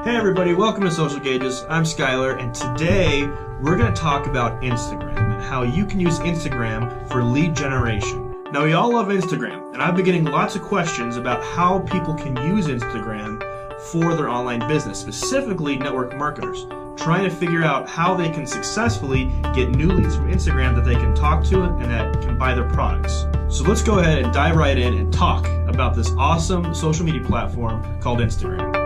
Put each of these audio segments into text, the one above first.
Hey everybody, welcome to Social Gauges. I'm Skylar, and today we're going to talk about Instagram and how you can use Instagram for lead generation. Now, we all love Instagram, and I've been getting lots of questions about how people can use Instagram for their online business, specifically network marketers, trying to figure out how they can successfully get new leads from Instagram that they can talk to and that can buy their products. So let's go ahead and dive right in and talk about this awesome social media platform called Instagram.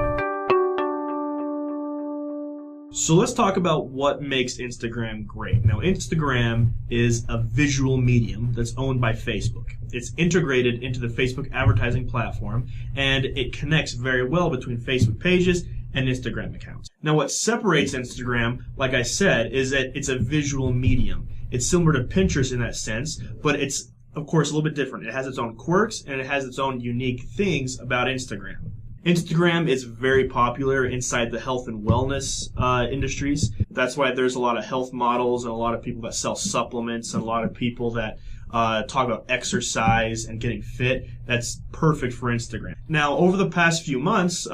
So let's talk about what makes Instagram great. Now, Instagram is a visual medium that's owned by Facebook. It's integrated into the Facebook advertising platform, and it connects very well between Facebook pages and Instagram accounts. Now, what separates Instagram, like I said, is that it's a visual medium. It's similar to Pinterest in that sense, but it's, of course, a little bit different. It has its own quirks, and it has its own unique things about Instagram. Instagram is very popular inside the health and wellness industries. That's why there's a lot of health models and a lot of people that sell supplements and a lot of people that talk about exercise and getting fit. That's perfect for Instagram. Now, over the past few months,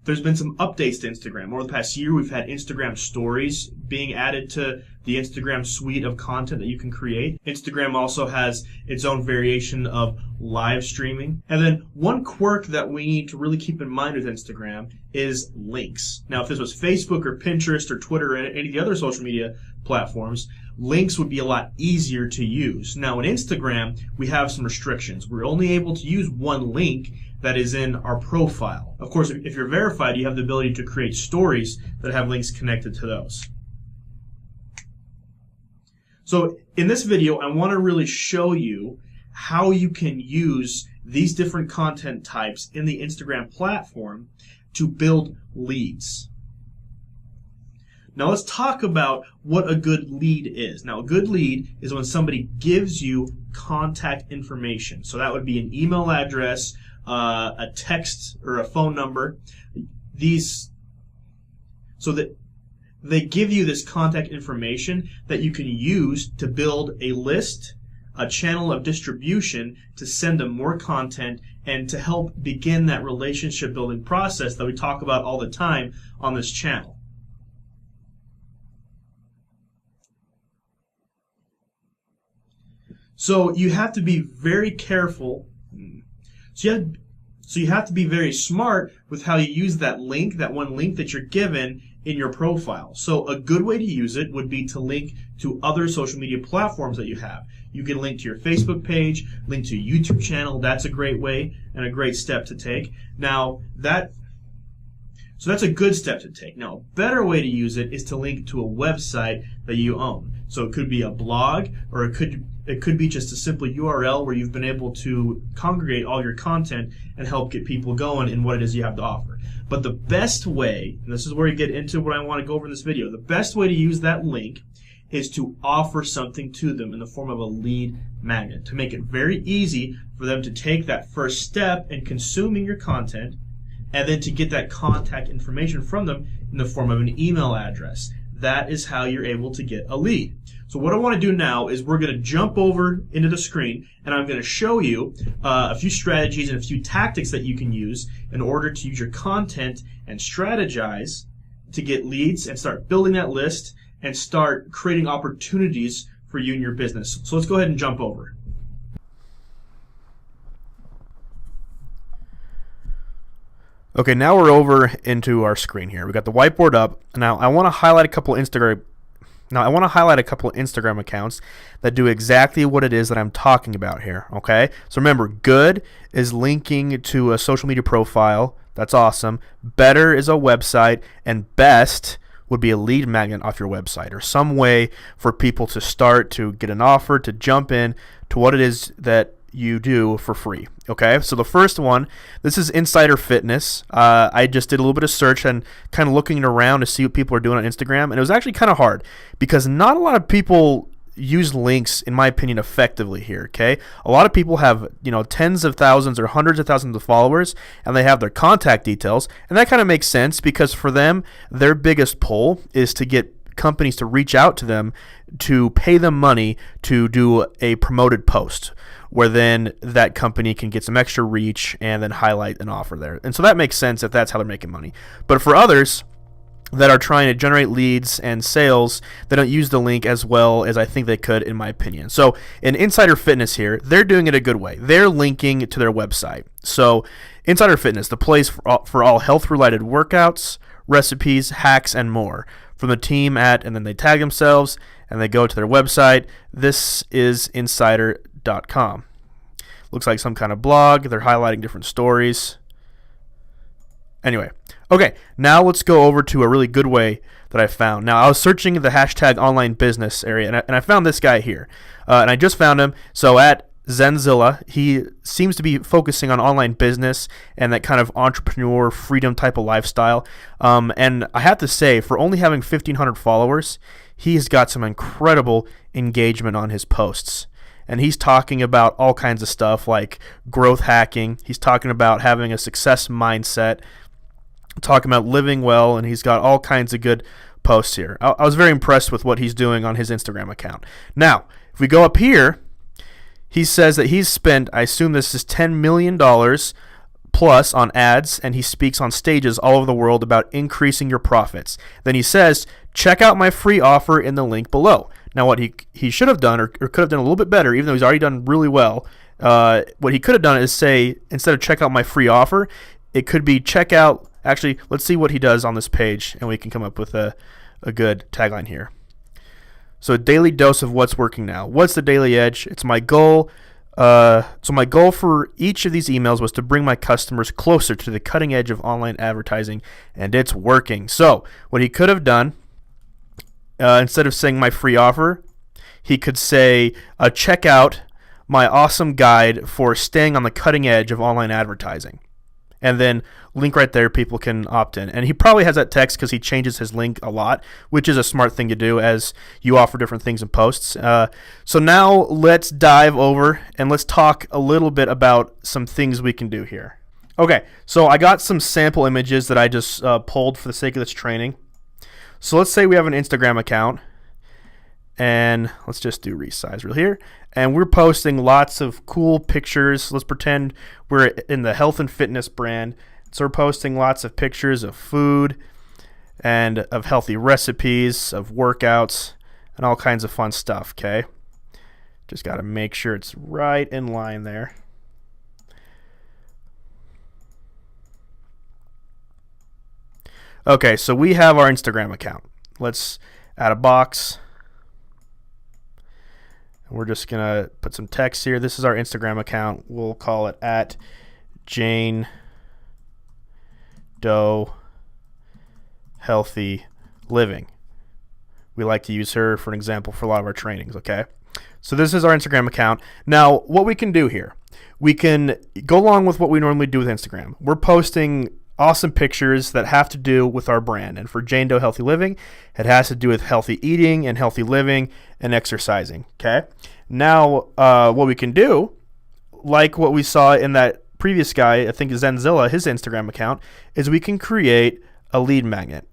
there's been some updates to Instagram. Over the past year, we've had Instagram stories being added to the Instagram suite of content that you can create. Instagram also has its own variation of live streaming. And then one quirk that we need to really keep in mind with Instagram is links. Now, if this was Facebook or Pinterest or Twitter or any of the other social media platforms, links would be a lot easier to use. Now, in Instagram, we have some restrictions. We're only able to use one link that is in our profile. Of course, if you're verified, you have the ability to create stories that have links connected to those. So in this video, I want to really show you how you can use these different content types in the Instagram platform to build leads. Now let's talk about what a good lead is. Now, a good lead is when somebody gives you contact information. So that would be an email address, a text or a phone number. So that they give you this contact information that you can use to build a list, a channel of distribution to send them more content and to help begin that relationship building process that we talk about all the time on this channel. So you have to be very careful. So you have to be very smart with how you use that link, that one link that you're given in your profile. So a good way to use it would be to link to other social media platforms that you have. You can link to your Facebook page, link to a YouTube channel. That's a great way and a great step to take. Now, so that's a good step to take. Now, a better way to use it is to link to a website that you own. So it could be a blog, or it could be just a simple URL where you've been able to congregate all your content and help get people going in what it is you have to offer. But the best way, and this is where you get into what I want to go over in this video, the best way to use that link is to offer something to them in the form of a lead magnet, to make it very easy for them to take that first step in consuming your content and then to get that contact information from them in the form of an email address. That is how you're able to get a lead. So what I want to do now is we're going to jump over into the screen and I'm going to show you a few strategies and a few tactics that you can use in order to use your content and strategize to get leads and start building that list and start creating opportunities for you and your business. So let's go ahead and jump over. Okay, now we're over into our screen here. We got the whiteboard up. Now I want to highlight a couple Instagram accounts that do exactly what it is that I'm talking about here, okay? So remember, good is linking to a social media profile. That's awesome. Better is a website, and best would be a lead magnet off your website or some way for people to start to get an offer, to jump in to what it is that you do for free. Okay, so the first one, this is Insider Fitness. I just did a little bit of search and kind of looking around to see what people are doing on Instagram, and it was actually kind of hard because not a lot of people use links, in my opinion, effectively here. Okay, a lot of people have tens of thousands or hundreds of thousands of followers, and they have their contact details, and that kind of makes sense because for them, their biggest pull is to get companies to reach out to them to pay them money to do a promoted post, where then that company can get some extra reach and then highlight an offer there. And so that makes sense if that's how they're making money. But for others that are trying to generate leads and sales, they don't use the link as well as I think they could, in my opinion. So in Insider Fitness here, they're doing it a good way. They're linking to their website. So Insider Fitness, the place for all health-related workouts, recipes, hacks, and more from the team at, and then they tag themselves and they go to their website. This is insider.com. Looks like some kind of blog. They're highlighting different stories. Anyway, okay, now let's go over to a really good way that I found. Now, I was searching the hashtag online business area, and I found this guy here. And I just found him. So at Zenzilla, he seems to be focusing on online business and that kind of entrepreneur freedom type of lifestyle. And I have to say, for only having 1,500 followers, he's got some incredible engagement on his posts. And he's talking about all kinds of stuff like growth hacking. He's talking about having a success mindset, talking about living well, and he's got all kinds of good posts here. I was very impressed with what he's doing on his Instagram account. Now, if we go up here, he says that he's spent, I assume this is $10 million plus on ads, and he speaks on stages all over the world about increasing your profits. Then he says, check out my free offer in the link below. Now, what he should have done, or could have done a little bit better, even though he's already done really well, what he could have done is say, instead of check out my free offer, it could be check out, actually, let's see what he does on this page, and we can come up with a good tagline here. So a daily dose of what's working now. What's the daily edge? It's my goal. So my goal for each of these emails was to bring my customers closer to the cutting edge of online advertising, and it's working. So what he could have done, instead of saying my free offer, he could say, check out my awesome guide for staying on the cutting edge of online advertising. And then link right there, people can opt in. And he probably has that text because he changes his link a lot, which is a smart thing to do as you offer different things in posts. So now let's dive over and let's talk a little bit about some things we can do here. Okay, so I got some sample images that I just pulled for the sake of this training. So let's say we have an Instagram account, and let's just do resize real here. And we're posting lots of cool pictures. Let's pretend we're in the health and fitness brand. So we're posting lots of pictures of food and of healthy recipes, of workouts, and all kinds of fun stuff, okay? Just got to make sure it's right in line there. Okay, so we have our Instagram account. Let's add a box. We're just going to put some text here. This is our Instagram account. We'll call it at Jane Doe Healthy Living. We like to use her for an example for a lot of our trainings, okay? So this is our Instagram account. Now, what we can do here, we can go along with what we normally do with Instagram. We're posting awesome pictures that have to do with our brand. And for Jane Doe Healthy Living, it has to do with healthy eating and healthy living and exercising, okay? Now, what we can do, like what we saw in that previous guy, I think Zenzilla, his Instagram account, is we can create a lead magnet.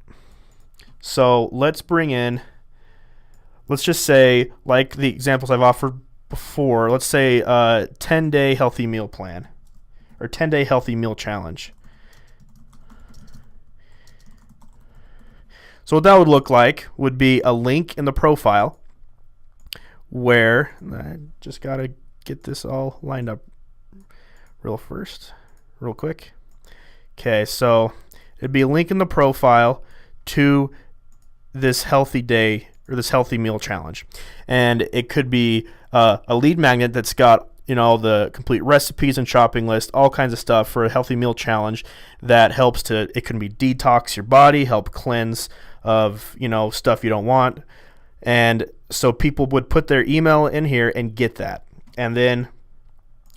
So let's bring in, let's just say, like the examples I've offered before, let's say a 10-day healthy meal plan or 10-day healthy meal challenge. So what that would look like would be a link in the profile where, I just got to get this all lined up real quick. Okay, so it'd be a link in the profile to this healthy day or this healthy meal challenge. And it could be a lead magnet that's got, you know, the complete recipes and shopping list, all kinds of stuff for a healthy meal challenge that helps to, it can be detox your body, help cleanse of, you know, stuff you don't want. And so people would put their email in here and get that. And then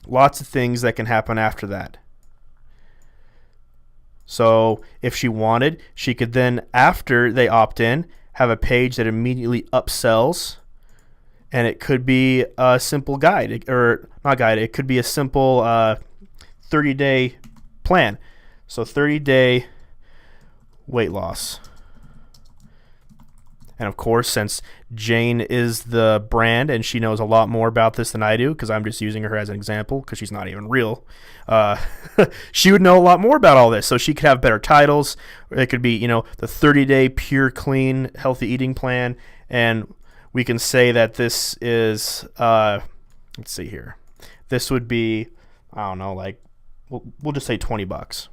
lots of things that can happen after that. So if she wanted, she could then, after they opt in, have a page that immediately upsells. And it could be a simple guide, or not guide, it could be a simple 30-day plan. So 30-day weight loss. And of course, since Jane is the brand and she knows a lot more about this than I do, because I'm just using her as an example because she's not even real, she would know a lot more about all this. So she could have better titles. It could be, the 30-day pure, clean, healthy eating plan. And we can say that this is, let's see here. This would be, I don't know, like, we'll just say $20.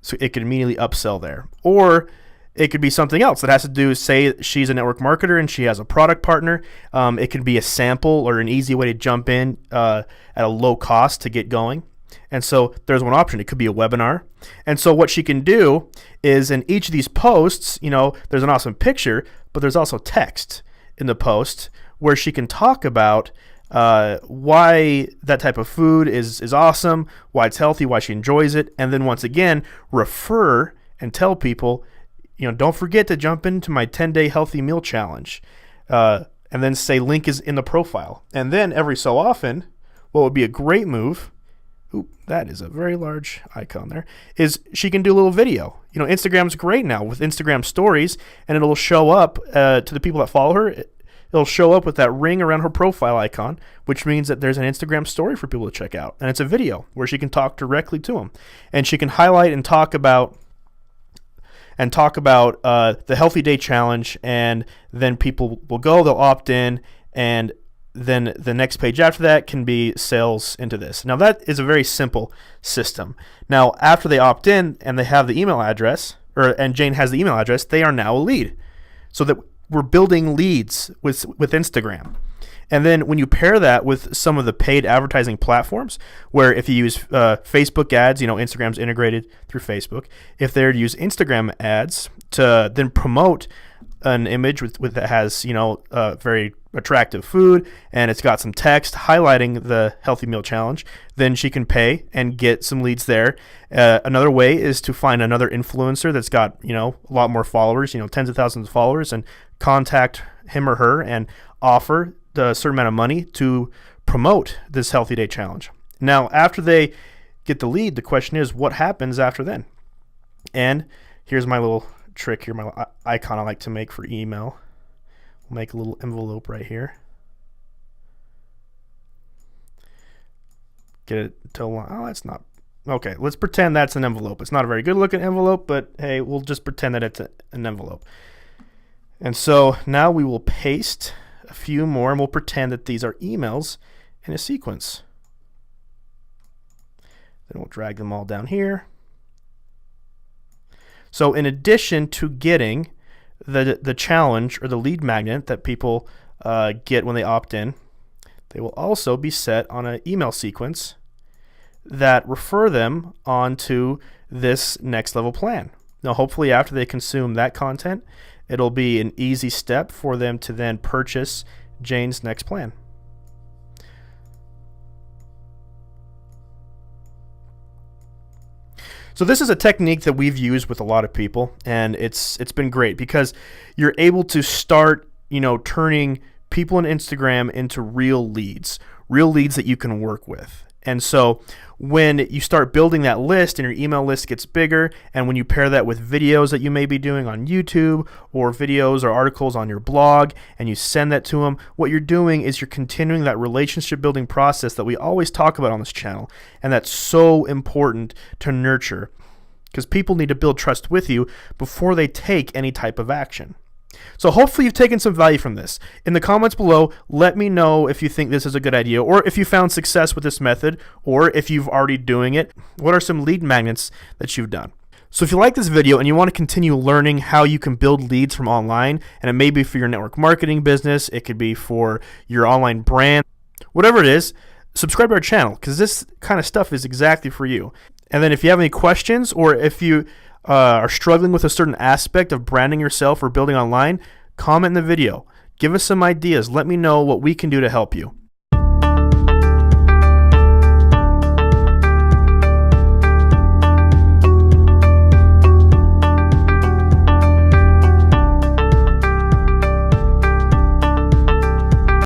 So it could immediately upsell there. Or it could be something else that has to do, say she's a network marketer and she has a product partner. It can be a sample or an easy way to jump in at a low cost to get going. And so there's one option. It could be a webinar. And so what she can do is in each of these posts, there's an awesome picture, but there's also text in the post where she can talk about why that type of food is awesome, why it's healthy, why she enjoys it, and then once again refer and tell people, don't forget to jump into my 10-day healthy meal challenge, and then say link is in the profile. And then every so often, what would be a great move, that is a very large icon there, is she can do a little video. Instagram's great now with Instagram stories, and it'll show up to the people that follow her. It'll show up with that ring around her profile icon, which means that there's an Instagram story for people to check out. And it's a video where she can talk directly to them. And she can highlight and talk about the Healthy Day Challenge, and then people will go, they'll opt in, and then the next page after that can be sales into this. Now that is a very simple system. Now after they opt in and they have the email address, and Jane has the email address, they are now a lead. So that we're building leads with Instagram. And then when you pair that with some of the paid advertising platforms, where if you use Facebook ads, Instagram's integrated through Facebook. If they're to use Instagram ads to then promote an image with that has, very attractive food, and it's got some text highlighting the Healthy Meal Challenge, then she can pay and get some leads there. Another way is to find another influencer that's got, a lot more followers, tens of thousands of followers, and contact him or her and offer a certain amount of money to promote this Healthy Day Challenge. Now, after they get the lead, the question is, what happens after then? And here's my little trick here, my icon I like to make for email. We'll make a little envelope right here. Get it to, that's not, okay, let's pretend that's an envelope. It's not a very good looking envelope, but hey, we'll just pretend that it's an envelope. And so now we will paste a few more, and we'll pretend that these are emails in a sequence. Then we'll drag them all down here. So in addition to getting the challenge or the lead magnet that people get when they opt in, they will also be set on an email sequence that refer them onto this next level plan. Now, hopefully after they consume that content, it'll be an easy step for them to then purchase Jane's next plan. So this is a technique that we've used with a lot of people, and it's been great because you're able to start, turning people on Instagram into real leads that you can work with. And so when you start building that list and your email list gets bigger, and when you pair that with videos that you may be doing on YouTube or videos or articles on your blog, and you send that to them, what you're doing is you're continuing that relationship building process that we always talk about on this channel, and that's so important to nurture because people need to build trust with you before they take any type of action. So hopefully you've taken some value from this. In the comments below, let me know if you think this is a good idea, or if you found success with this method, or if you've already doing it. What are some lead magnets that you've done? So if you like this video and you want to continue learning how you can build leads from online, and it may be for your network marketing business, it could be for your online brand, whatever it is, subscribe to our channel because this kind of stuff is exactly for you. And then if you have any questions, or if you are struggling with a certain aspect of branding yourself or building online, comment in the video. Give us some ideas. Let me know what we can do to help you.